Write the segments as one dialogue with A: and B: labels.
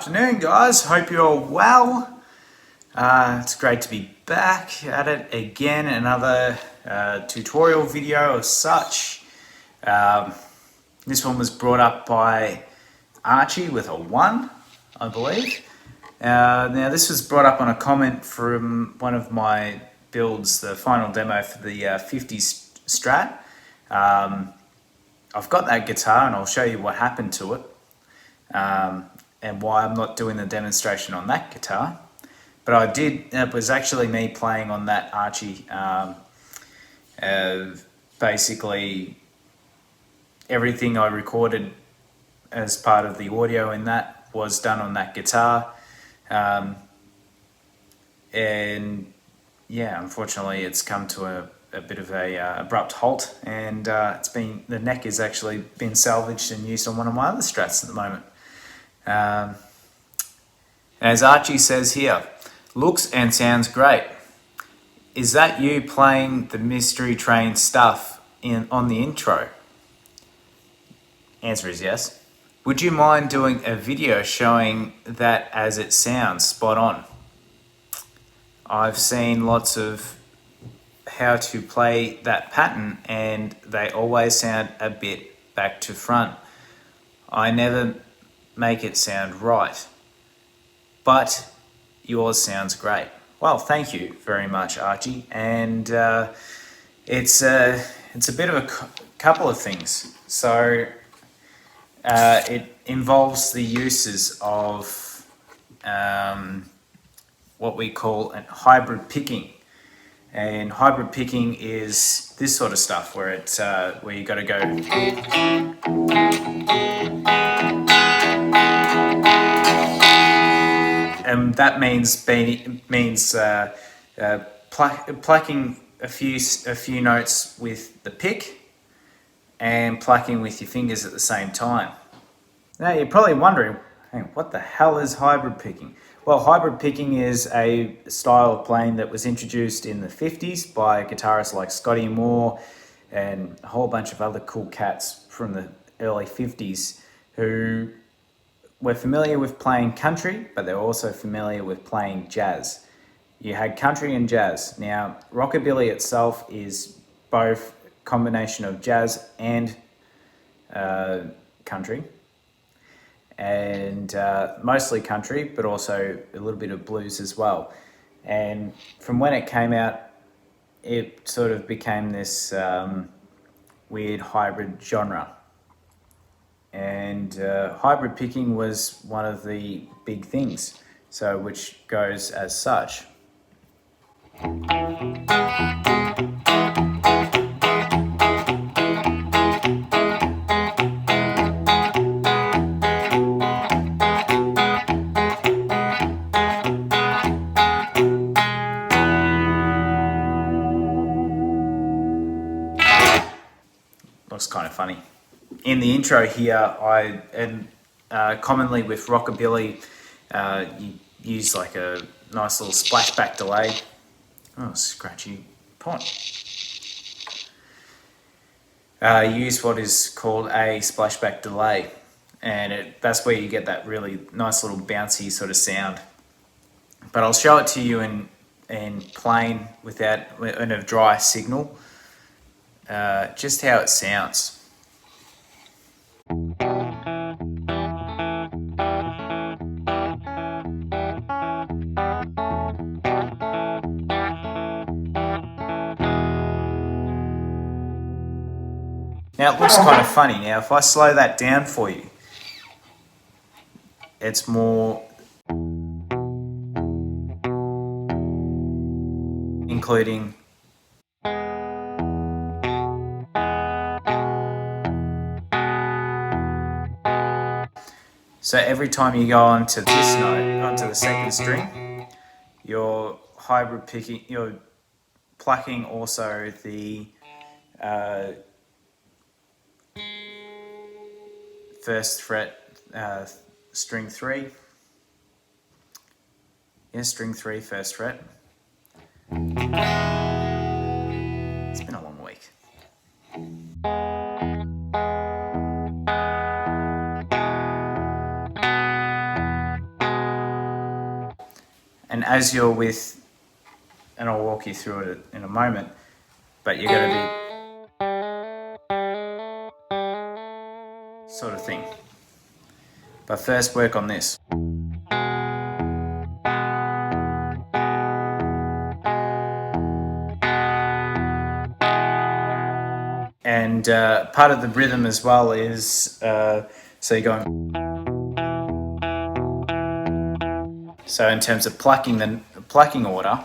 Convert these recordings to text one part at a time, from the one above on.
A: afternoon, guys. Hope you're all well. It's great to be back at it again. Another tutorial video of such. This one was brought up by Archie with a 1, I believe. Now this was brought up on a comment from one of my builds, the final demo for the 50s Strat. I've got that guitar and I'll show you what happened to it. And why I'm not doing the demonstration on that guitar. But I did, it was actually me playing on that Archie. Basically, everything I recorded as part of the audio in that was done on that guitar. And yeah, unfortunately it's come to a bit of a abrupt halt, and the neck has actually been salvaged and used on one of my other Strats at the moment. As Archie says here, looks and sounds great. Is that you playing the Mystery Train stuff on the intro? Answer is yes. Would you mind doing a video showing that as it sounds spot on? I've seen lots of how to play that pattern and they always sound a bit back to front. I never make it sound right, but yours sounds great. Well, thank you very much, Archie. And it's a bit of a couple of things. So it involves the uses of what we call a hybrid picking. And hybrid picking is this sort of stuff where you got to go. And that means plucking a few notes with the pick and plucking with your fingers at the same time. Now you're probably wondering, hey, what the hell is hybrid picking? Well, hybrid picking is a style of playing that was introduced in the 50s by guitarists like Scotty Moore and a whole bunch of other cool cats from the early 50s who were familiar with playing country, but they're also familiar with playing jazz. You had country and jazz. Now, rockabilly itself is both a combination of jazz and country. And mostly country, but also a little bit of blues as well. And from when it came out, it sort of became this weird hybrid genre. And hybrid picking was one of the big things, so which goes as such. Looks kind of funny. In the intro here, commonly with rockabilly, you use like a nice little splashback delay. Oh, scratchy pot. You use what is called a splashback delay, and that's where you get that really nice little bouncy sort of sound. But I'll show it to you in plain in a dry signal, just how it sounds. Now it looks kind of funny. Now if I slow that down for you, it's more including so every time you go onto this note, onto the second string, you're hybrid picking, you're plucking also the first fret, string 3. Yeah, string 3, first fret. It's been a long week. And as you're with, and I'll walk you through it in a moment, but you're going to be sort of thing. But first work on this. And part of the rhythm as well is, so you're going. So in terms of plucking, the plucking order,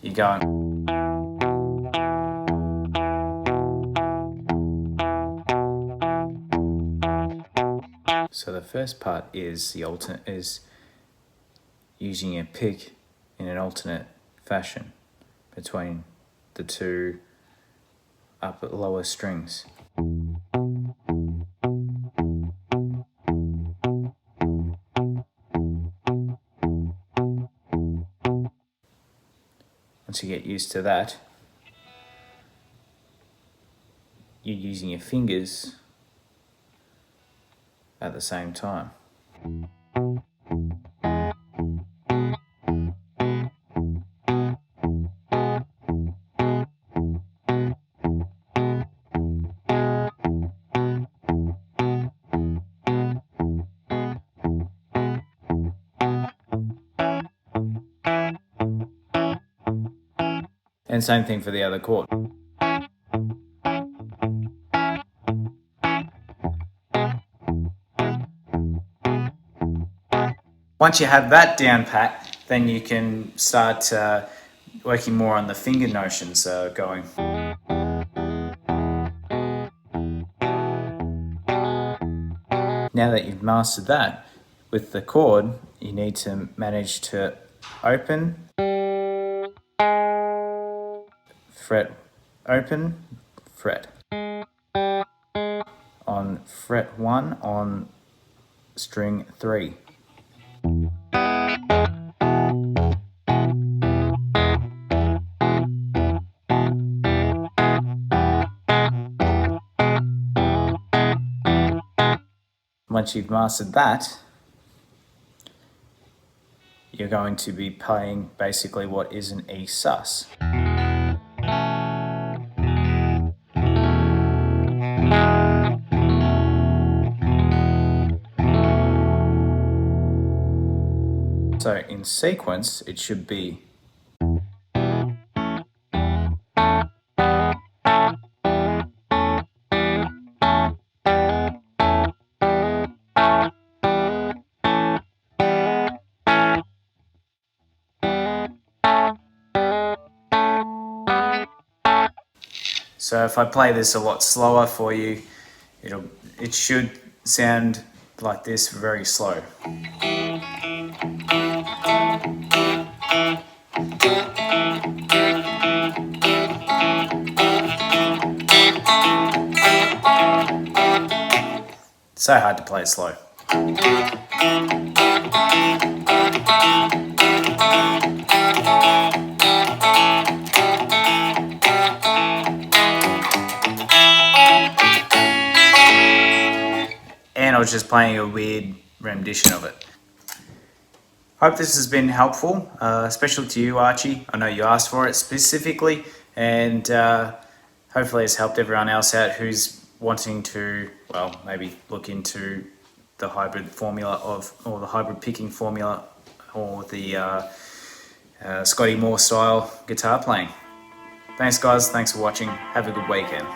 A: you're going. So the first part is the alternate, is using your pick in an alternate fashion between the two upper lower strings. Once you get used to that, you're using your fingers at the same time. And same thing for the other chord. Once you have that down pat, then you can start working more on the finger notions, going. Now that you've mastered that, with the chord, you need to manage to open, fret, open, fret. On fret 1 on string 3. Once you've mastered that, you're going to be playing basically what is an E sus. So in sequence, it should be So if I play this a lot slower for you, it should sound like this, very slow. So hard to play it slow. And I was just playing a weird rendition of it. Hope this has been helpful, especially to you, Archie. I know you asked for it specifically, and hopefully it's helped everyone else out who's wanting to, well, maybe look into the hybrid formula or the hybrid picking formula, or the Scotty Moore style guitar playing. Thanks guys, thanks for watching. Have a good weekend.